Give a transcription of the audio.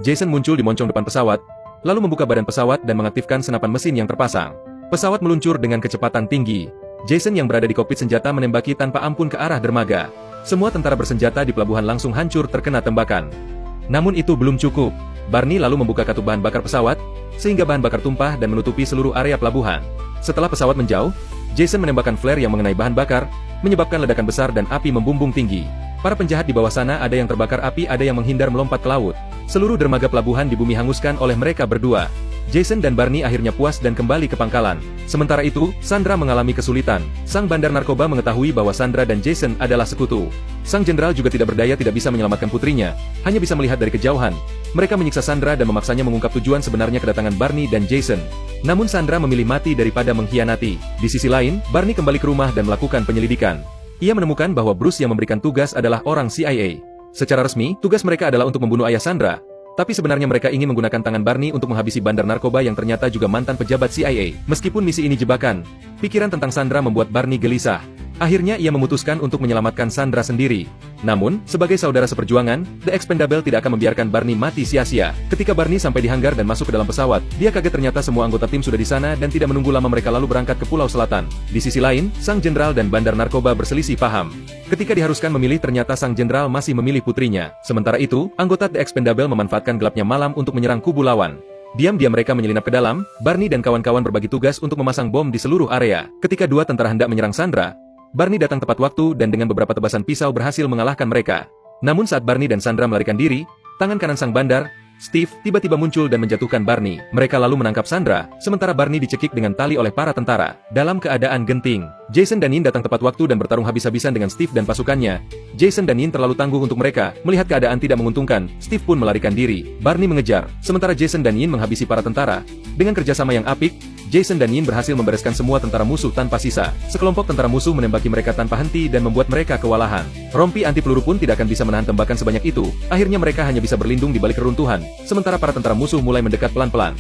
Jason muncul di moncong depan pesawat, lalu membuka badan pesawat dan mengaktifkan senapan mesin yang terpasang. Pesawat meluncur dengan kecepatan tinggi. Jason yang berada di kokpit senjata menembaki tanpa ampun ke arah dermaga. Semua tentara bersenjata di pelabuhan langsung hancur terkena tembakan. Namun itu belum cukup. Barney lalu membuka katup bahan bakar pesawat, sehingga bahan bakar tumpah dan menutupi seluruh area pelabuhan. Setelah pesawat menjauh, Jason menembakkan flare yang mengenai bahan bakar, menyebabkan ledakan besar dan api membumbung tinggi. Para penjahat di bawah sana ada yang terbakar api, ada yang menghindar melompat ke laut. Seluruh dermaga pelabuhan di bumi hanguskan oleh mereka berdua. Jason dan Barney akhirnya puas dan kembali ke pangkalan. Sementara itu, Sandra mengalami kesulitan. Sang bandar narkoba mengetahui bahwa Sandra dan Jason adalah sekutu. Sang jenderal juga tidak berdaya, tidak bisa menyelamatkan putrinya, hanya bisa melihat dari kejauhan. Mereka menyiksa Sandra dan memaksanya mengungkap tujuan sebenarnya kedatangan Barney dan Jason. Namun Sandra memilih mati daripada mengkhianati. Di sisi lain, Barney kembali ke rumah dan melakukan penyelidikan. Ia menemukan bahwa Bruce yang memberikan tugas adalah orang CIA. Secara resmi, tugas mereka adalah untuk membunuh ayah Sandra. Tapi sebenarnya mereka ingin menggunakan tangan Barney untuk menghabisi bandar narkoba yang ternyata juga mantan pejabat CIA. Meskipun misi ini jebakan, pikiran tentang Sandra membuat Barney gelisah. Akhirnya ia memutuskan untuk menyelamatkan Sandra sendiri. Namun, sebagai saudara seperjuangan, The Expendable tidak akan membiarkan Barney mati sia-sia. Ketika Barney sampai di hanggar dan masuk ke dalam pesawat, dia kaget ternyata semua anggota tim sudah di sana dan tidak menunggu lama mereka lalu berangkat ke Pulau Selatan. Di sisi lain, sang jenderal dan bandar narkoba berselisih paham. Ketika diharuskan memilih, ternyata sang jenderal masih memilih putrinya. Sementara itu, anggota The Expendable memanfaatkan gelapnya malam untuk menyerang kubu lawan. Diam-diam mereka menyelinap ke dalam. Barney dan kawan-kawan berbagi tugas untuk memasang bom di seluruh area. Ketika dua tentara hendak menyerang Sandra, Barney datang tepat waktu dan dengan beberapa tebasan pisau berhasil mengalahkan mereka. Namun saat Barney dan Sandra melarikan diri, tangan kanan sang bandar, Steve, tiba-tiba muncul dan menjatuhkan Barney. Mereka lalu menangkap Sandra, sementara Barney dicekik dengan tali oleh para tentara. Dalam keadaan genting, Jason dan Yin datang tepat waktu dan bertarung habis-habisan dengan Steve dan pasukannya. Jason dan Yin terlalu tangguh untuk mereka. Melihat keadaan tidak menguntungkan, Steve pun melarikan diri. Barney mengejar, sementara Jason dan Yin menghabisi para tentara. Dengan kerjasama yang apik, Jason dan Yin berhasil membereskan semua tentara musuh tanpa sisa. Sekelompok tentara musuh menembaki mereka tanpa henti dan membuat mereka kewalahan. Rompi anti peluru pun tidak akan bisa menahan tembakan sebanyak itu. Akhirnya mereka hanya bisa berlindung di balik reruntuhan, sementara para tentara musuh mulai mendekat pelan-pelan.